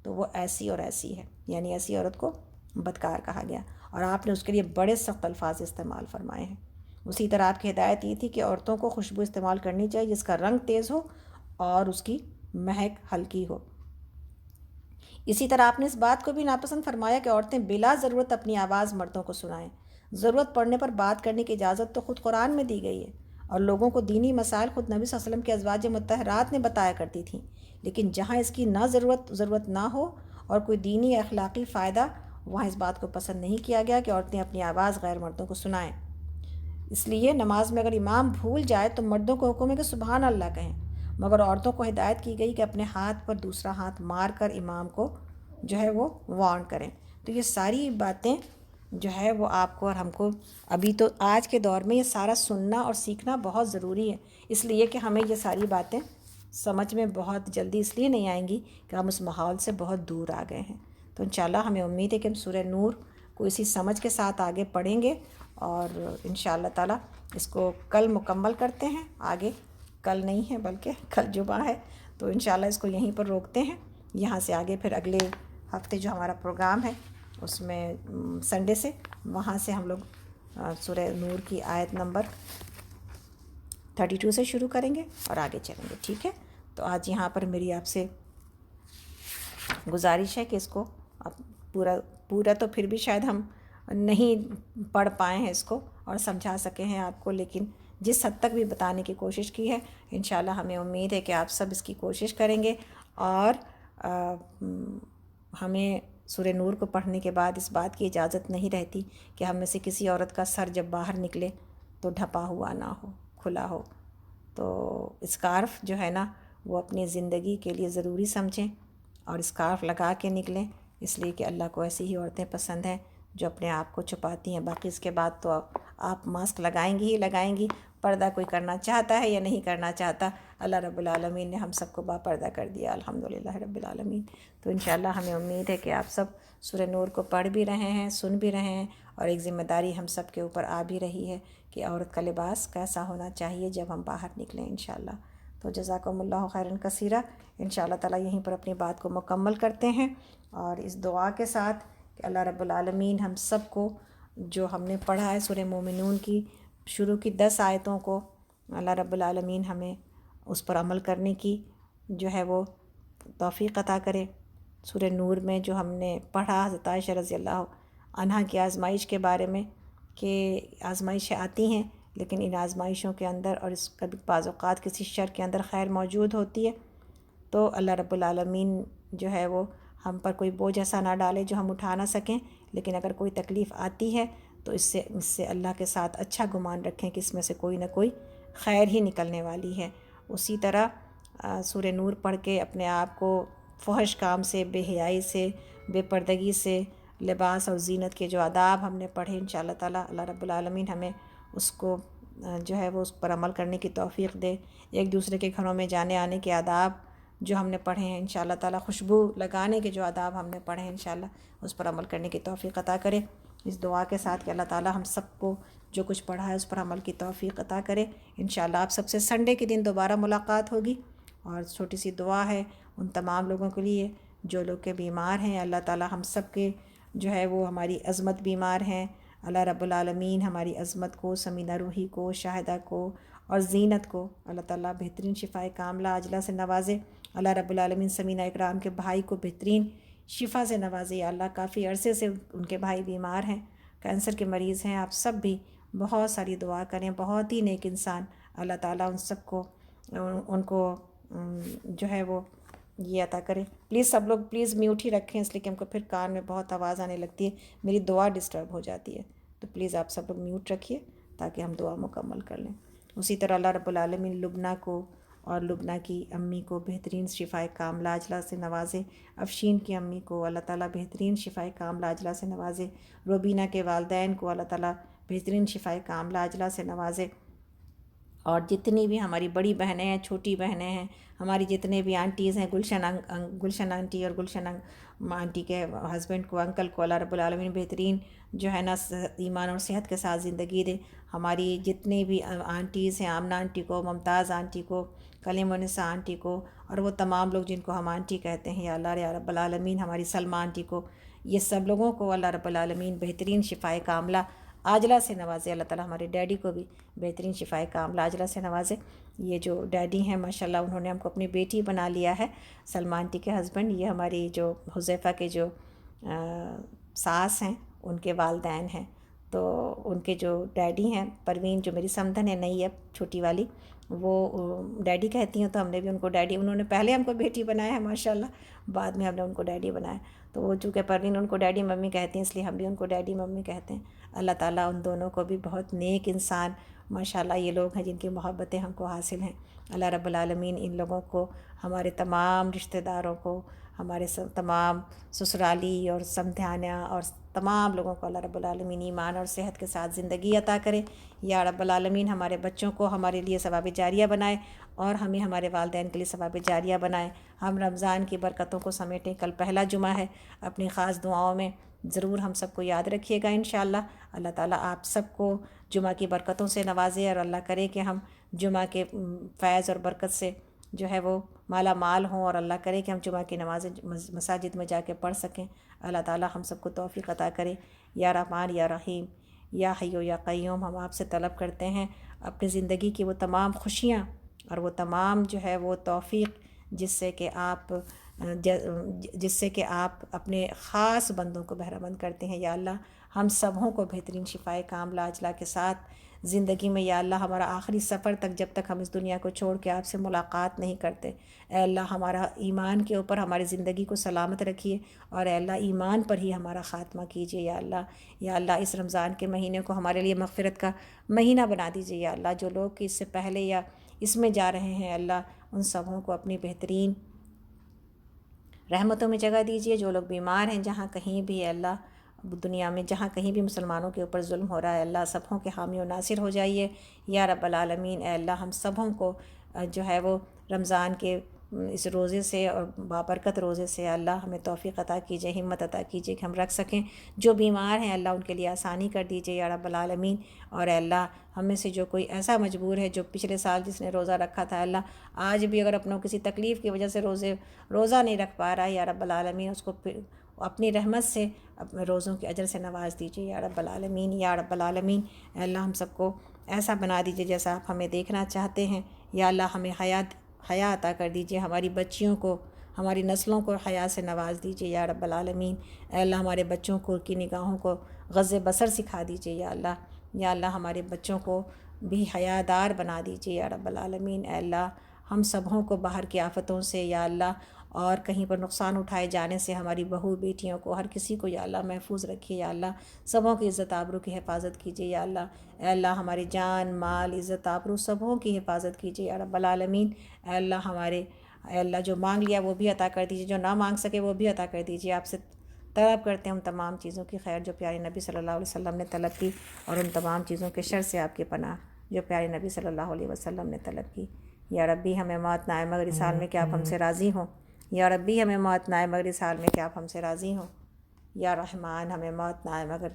تو وہ ایسی اور ایسی ہے، یعنی ایسی عورت کو بدکار کہا گیا، اور آپ نے اس کے لیے بڑے سخت الفاظ استعمال فرمائے ہیں۔ اسی طرح آپ کی ہدایت یہ تھی کہ عورتوں کو خوشبو استعمال کرنی چاہیے جس کا رنگ تیز ہو اور اس کی مہک ہلکی ہو۔ اسی طرح آپ نے اس بات کو بھی ناپسند فرمایا کہ عورتیں بلا ضرورت اپنی آواز مردوں کو سنائیں۔ ضرورت پڑنے پر بات کرنے کی اجازت تو خود قرآن میں دی گئی ہے، اور لوگوں کو دینی مسائل خود نبی صلی اللہ علیہ وسلم کے ازواج مطہرات نے بتایا کرتی تھیں، لیکن جہاں اس کی نہ ضرورت نہ ہو اور کوئی دینی یا اخلاقی فائدہ، وہاں اس بات کو پسند نہیں کیا گیا کہ عورتیں اپنی آواز غیر مردوں کو سنائیں۔ اس لیے نماز میں اگر امام بھول جائے تو مردوں کو حکم ہے کہ سبحان اللہ کہیں، مگر عورتوں کو ہدایت کی گئی کہ اپنے ہاتھ پر دوسرا ہاتھ مار کر امام کو جو ہے وہ وارن کریں۔ تو یہ ساری باتیں جو ہے وہ آپ کو اور ہم کو ابھی تو آج کے دور میں یہ سارا سننا اور سیکھنا بہت ضروری ہے، اس لیے کہ ہمیں یہ ساری باتیں سمجھ میں بہت جلدی اس لیے نہیں آئیں گی کہ ہم اس ماحول سے بہت دور آ گئے ہیں۔ تو انشاءاللہ ہمیں امید ہے کہ ہم سورہ نور کو اسی سمجھ کے ساتھ آگے پڑھیں گے، اور انشاءاللہ تعالیٰ اس کو کل مکمل کرتے ہیں۔ آگے کل نہیں ہے بلکہ کل جمعہ ہے، تو انشاءاللہ اس کو یہیں پر روکتے ہیں۔ یہاں سے آگے پھر اگلے ہفتے جو ہمارا پروگرام ہے اس میں سنڈے سے، وہاں سے ہم لوگ سورہ نور کی آیت نمبر 32 سے شروع کریں گے اور آگے چلیں گے، ٹھیک ہے؟ تو آج یہاں پر میری آپ سے گزارش ہے کہ اس کو اب پورا تو پھر بھی شاید ہم نہیں پڑھ پائے ہیں اس کو اور سمجھا سکے ہیں آپ کو، لیکن جس حد تک بھی بتانے کی کوشش کی ہے انشاءاللہ ہمیں امید ہے کہ آپ سب اس کی کوشش کریں گے، اور ہمیں سورہ نور کو پڑھنے کے بعد اس بات کی اجازت نہیں رہتی کہ ہم میں سے کسی عورت کا سر جب باہر نکلے تو ڈھپا ہوا نہ ہو، کھلا ہو۔ تو اسکارف جو ہے نا وہ اپنی زندگی کے لیے ضروری سمجھیں اور اسکارف لگا کے نکلیں، اس لیے کہ اللہ کو ایسی ہی عورتیں پسند ہیں جو اپنے آپ کو چھپاتی ہیں۔ باقی اس کے بعد تو آپ ماسک لگائیں گی ہی لگائیں گی، پردہ کوئی کرنا چاہتا ہے یا نہیں کرنا چاہتا، اللہ رب العالمین نے ہم سب کو باپردہ کر دیا، الحمدللہ رب العالمین۔ تو انشاءاللہ ہمیں امید ہے کہ آپ سب سورہ نور کو پڑھ بھی رہے ہیں، سن بھی رہے ہیں، اور ایک ذمہ داری ہم سب کے اوپر آ بھی رہی ہے کہ عورت کا لباس کیسا ہونا چاہیے جب ہم باہر نکلیں انشاءاللہ۔ تو جزاکم اللہ خیرا کثیرا، انشاءاللہ تعالیٰ یہیں پر اپنی بات کو مکمل کرتے ہیں، اور اس دعا کے ساتھ کہ اللہ رب العالمین ہم سب کو جو ہم نے پڑھا ہے سورہ مومنون کی شروع کی 10 آیتوں کو، اللہ رب العالمین ہمیں اس پر عمل کرنے کی جو ہے وہ توفیق عطا کرے۔ سورہ نور میں جو ہم نے پڑھا حضرت عائشہ رضی اللہ عنہا کی آزمائش کے بارے میں، کہ آزمائشیں آتی ہیں لیکن ان آزمائشوں کے اندر اور اس کبھی بعض اوقات کسی شر کے اندر خیر موجود ہوتی ہے، تو اللہ رب العالمین جو ہے وہ ہم پر کوئی بوجھ ایسا نہ ڈالے جو ہم اٹھا نہ سکیں، لیکن اگر کوئی تکلیف آتی ہے تو اس سے اللہ کے ساتھ اچھا گمان رکھیں کہ اس میں سے کوئی نہ کوئی خیر ہی نکلنے والی ہے۔ اسی طرح سورہ نور پڑھ کے اپنے آپ کو فحش کام سے، بے حیائی سے، بے پردگی سے، لباس اور زینت کے جو آداب ہم نے پڑھے انشاءاللہ تعالیٰ اللہ رب العالمین ہمیں اس کو جو ہے وہ اس پر عمل کرنے کی توفیق دے۔ ایک دوسرے کے گھروں میں جانے آنے کے آداب جو ہم نے پڑھے ہیں انشاءاللہ تعالیٰ، خوشبو لگانے کے جو آداب ہم نے پڑھے ہیں انشاءاللہ اس پر عمل کرنے کی توفیق عطا کرے، اس دعا کے ساتھ کہ اللہ تعالیٰ ہم سب کو جو کچھ پڑھا ہے اس پر عمل کی توفیق عطا کرے۔ انشاءاللہ آپ سب سے سنڈے کے دن دوبارہ ملاقات ہوگی، اور چھوٹی سی دعا ہے ان تمام لوگوں کے لیے جو لوگ کے بیمار ہیں، اللہ تعالیٰ ہم سب کے جو ہے وہ ہماری عظمت بیمار ہیں، اللہ رب العالمین ہماری عظمت کو، سمینہ روحی کو، شاہدہ کو اور زینت کو اللہ تعالیٰ بہترین شفائے کاملہ عاجلہ سے نوازے۔ اللہ رب العالمین سمینہ اکرام کے بھائی کو بہترین شفا سے نوازے۔ یا اللہ کافی عرصے سے ان کے بھائی بیمار ہیں، کینسر کے مریض ہیں، آپ سب بھی بہت ساری دعا کریں، بہت ہی نیک انسان، اللہ تعالیٰ ان سب کو ان کو جو ہے وہ یہ عطا کرے۔ پلیز سب لوگ پلیز میوٹ ہی رکھیں، اس لیے کہ ہم کو پھر کان میں بہت آواز آنے لگتی ہے، میری دعا ڈسٹرب ہو جاتی ہے، تو پلیز آپ سب لوگ میوٹ رکھیے تاکہ ہم دعا مکمل کر لیں۔ اسی طرح اللہ رب العالمین لبنہ کو اور لبنہ کی امی کو بہترین شفائے کاملہ عاجلہ سے نوازے، افشین کی امی کو اللہ تعالیٰ بہترین شفائے کاملہ عاجلہ سے نوازے، روبینہ کے والدین کو اللہ تعالیٰ بہترین شفائے کاملہ عاجلہ سے نوازے، اور جتنی بھی ہماری بڑی بہنیں ہیں، چھوٹی بہنیں ہیں، ہماری جتنے بھی آنٹیز ہیں، گلشن آنٹی اور گلشن آنٹی کے ہسبینڈ کو، انکل کو اللہ رب العالمین بہترین جو ہے نا ایمان اور صحت کے ساتھ زندگی دے۔ ہماری جتنی بھی آنٹیز ہیں، آمنہ آنٹی کو، ممتاز آنٹی کو، کلیم النساء آنٹی کو اور وہ تمام لوگ جن کو ہم آنٹی کہتے ہیں، یا اللہ یا رب العالمین ہماری سلمہ آنٹی کو، یہ سب لوگوں کو اللہ رب العالمین بہترین شفائے کاملہ عاجلہ سے نوازے۔ اللہ تعالیٰ ہمارے ڈیڈی کو بھی بہترین شفائے کاملہ عاجلہ سے نوازے۔ یہ جو ڈیڈی ہیں ماشاءاللہ انہوں نے ہم کو اپنی بیٹی بنا لیا ہے، سلمہ آنٹی کے ہسبینڈ، یہ ہماری جو حذیفہ کے جو ساس ہیں ان کے والدین ہیں۔ تو ان کے جو ڈیڈی ہیں پروین، جو میری سمدھن ہے نئی اب چھوٹی والی، وہ ڈیڈی کہتی ہیں، تو ہم نے بھی ان کو ڈیڈی، انہوں نے پہلے ہم کو بیٹی بنایا ہے ماشاءاللہ، بعد میں ہم نے ان کو ڈیڈی بنایا، تو وہ چونکہ پروین ان کو ڈیڈی ممی کہتی ہیں، اس لیے ہم بھی ان کو ڈیڈی ممی کہتے ہیں۔ اللہ تعالیٰ ان دونوں کو بھی بہت نیک انسان ماشاءاللہ یہ لوگ ہیں جن کی محبتیں ہم کو حاصل ہیں۔ اللہ رب العالمین ان لوگوں کو، ہمارے تمام رشتہ داروں کو، ہمارے تمام سسرالی اور سمدھیانہ اور تمام لوگوں کو اللہ رب العالمین ایمان اور صحت کے ساتھ زندگی عطا کرے۔ یا رب العالمین ہمارے بچوں کو ہمارے لیے ثواب جاریہ بنائے اور ہمیں ہمارے والدین کے لیے ثواب جاریہ بنائے۔ ہم رمضان کی برکتوں کو سمیٹیں، کل پہلا جمعہ ہے، اپنی خاص دعاؤں میں ضرور ہم سب کو یاد رکھیے گا انشاءاللہ۔ اللہ تعالیٰ آپ سب کو جمعہ کی برکتوں سے نوازے اور اللہ کرے کہ ہم جمعہ کے فیض اور برکت سے جو ہے وہ مالا مال ہوں، اور اللہ کرے کہ ہم جمعہ کی نمازیں مساجد میں جا کے پڑھ سکیں۔ اللہ تعالیٰ ہم سب کو توفیق عطا کرے۔ یا رحمان یا رحیم یا حی یا قیوم، ہم آپ سے طلب کرتے ہیں اپنی زندگی کی وہ تمام خوشیاں اور وہ تمام جو ہے وہ توفیق جس سے کہ آپ اپنے خاص بندوں کو بہرہ مند کرتے ہیں۔ یا اللہ ہم سبوں کو بہترین شفائے کاملہ عاجلہ کے ساتھ زندگی میں، یا اللہ ہمارا آخری سفر تک، جب تک ہم اس دنیا کو چھوڑ کے آپ سے ملاقات نہیں کرتے، اے اللہ ہمارا ایمان کے اوپر ہماری زندگی کو سلامت رکھیے، اور اے اللہ ایمان پر ہی ہمارا خاتمہ کیجیے۔ یا اللہ اس رمضان کے مہینے کو ہمارے لیے مغفرت کا مہینہ بنا دیجیے۔ یا اللہ جو لوگ کہ اس سے پہلے یا اس میں جا رہے ہیں، اللہ ان سبوں کو اپنی بہترین رحمتوں میں جگہ دیجیے۔ جو لوگ بیمار ہیں جہاں کہیں بھی، اے اللہ دنیا میں جہاں کہیں بھی مسلمانوں کے اوپر ظلم ہو رہا ہے، اللہ سبوں کے حامی و ناصر ہو جائیے یا رب العالمین۔ اے اللہ ہم سبوں کو جو ہے وہ رمضان کے اس روزے سے اور بابرکت روزے سے اللہ ہمیں توفیق عطا کیجیے، ہمت عطا کیجیے کہ ہم رکھ سکیں۔ جو بیمار ہیں اللہ ان کے لیے آسانی کر دیجیے یا رب العالمین۔ اور اے اللہ ہم میں سے جو کوئی ایسا مجبور ہے جو پچھلے سال جس نے روزہ رکھا تھا، اللہ آج بھی اگر اپنوں کسی تکلیف کی وجہ سے روزہ نہیں رکھ پا رہا ہے، یا رب العالمین اس کو اپنی رحمت سے اپنے روزوں کے اجر سے نواز دیجیے یا رب العالمین۔ یا رب العالمین اے اللہ ہم سب کو ایسا بنا دیجیے جیسا آپ ہمیں دیکھنا چاہتے ہیں۔ یا اللہ ہمیں حیا عطا کر دیجیے، ہماری بچیوں کو، ہماری نسلوں کو حیا سے نواز دیجیے یا رب العالمین۔ اے اللہ ہمارے بچوں کو کی نگاہوں کو غض بصر سکھا دیجیے یا اللہ۔ یا اللہ ہمارے بچوں کو بھی حیا دار بنا دیجیے یا رب العالمین۔ اے اللہ ہم سبوں کو باہر کی آفتوں سے یا اللہ اور کہیں پر نقصان اٹھائے جانے سے ہماری بہو بیٹیوں کو، ہر کسی کو یا اللہ محفوظ رکھیے یا اللہ۔ سبوں کی عزت آبرو کی حفاظت کیجیے یا اللہ۔ اے اللہ ہماری جان مال عزت آبرو سبوں کی حفاظت کیجیے یا رب العالمین۔ اے اللہ جو مانگ لیا وہ بھی عطا کر دیجیے، جو نہ مانگ سکے وہ بھی عطا کر دیجیے۔ آپ سے طلب کرتے ہیں ان تمام چیزوں کی خیر جو پیارے نبی صلی اللہ علیہ وسلم نے طلب کی، اور ان تمام چیزوں کے شر سے آپ کی پناہ جو پیارے نبی صلی اللہ علیہ وسلم نے طلب کی۔ یا ربی ہمیں موت نہ آئے مگر اس حال میں کہ آپ ہم سے راضی ہوں۔ یا ربی ہمیں موت نہ آئے مگر اس حال میں کہ آپ ہم سے راضی ہوں۔ یا رحمان ہمیں موت نہ آئے مگر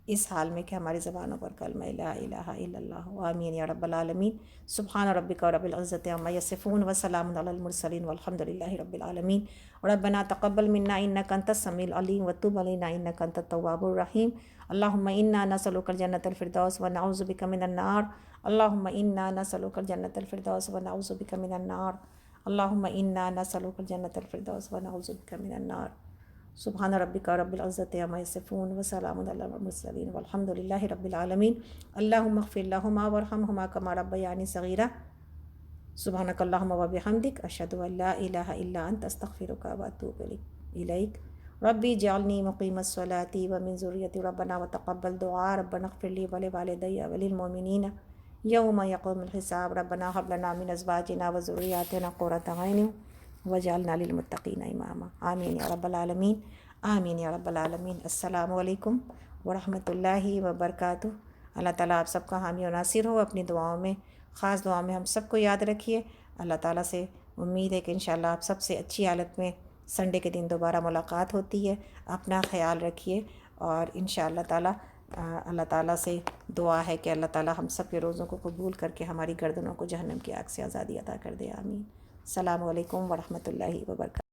اس حال میں کہ ہماری زبانوں پر کلمہ لا الہ الا اللہ۔ آمین یا رب العالمین۔ سبحان ربک رب العزۃ عما یصفون وسلام علی المرسلین والحمد للہ رب العالمین۔ ربنا تقبل منا انک انت السمیع العلیم وتب علینا انک انت التواب الرحیم۔ اللہم انا نسألک الجنۃ الفردوس ونعوذ بک من النار۔ اللہم انا نسألک الجنۃ الفردوس ونعوذ بک من النار۔ اللہم انا نسألک الجنۃ الفردوس ونعوذ بک من النار۔ سبحان ربک رب العزۃ عما یصفون وسلام علی المرسلین والحمد للہ رب العالمین۔ اللہم اغفر لہما وارحمہما کما ربیانی صغیرا۔ سبحانک اللہم وبحمدک اشہد ان لا الہ الا انت استغفرک واتوب الیک۔ ربی اجعلنی مقیم الصلاۃ ومن ذریتی ربنا وتقبل دعاء ربنا اغفر لی ولوالدی وللمؤمنین یوم یقوم الحساب۔ ربنا هب لنا من ازواجنا وذریاتنا قرۃ اعین واجعلنا للمتقین اماما۔ آمین یا رب العالمین، آمین یا رب العالمین۔ السلام علیکم ورحمۃ اللہ وبرکاتہ۔ اللہ تعالیٰ آپ سب کا حامی و ناصر ہو۔ اپنی دعاؤں میں، خاص دعاؤں میں ہم سب کو یاد رکھیے۔ اللہ تعالیٰ سے امید ہے کہ انشاءاللہ آپ سب سے اچھی حالت میں سنڈے کے دن دوبارہ ملاقات ہوتی ہے۔ اپنا خیال رکھیے اور انشاءاللہ تعالیٰ اللہ تعالیٰ سے دعا ہے کہ اللہ تعالیٰ ہم سب کے روزوں کو قبول کر کے ہماری گردنوں کو جہنم کی آگ سے آزادی عطا کر دے، آمین۔ السلام علیکم ورحمۃ اللہ وبرکاتہ۔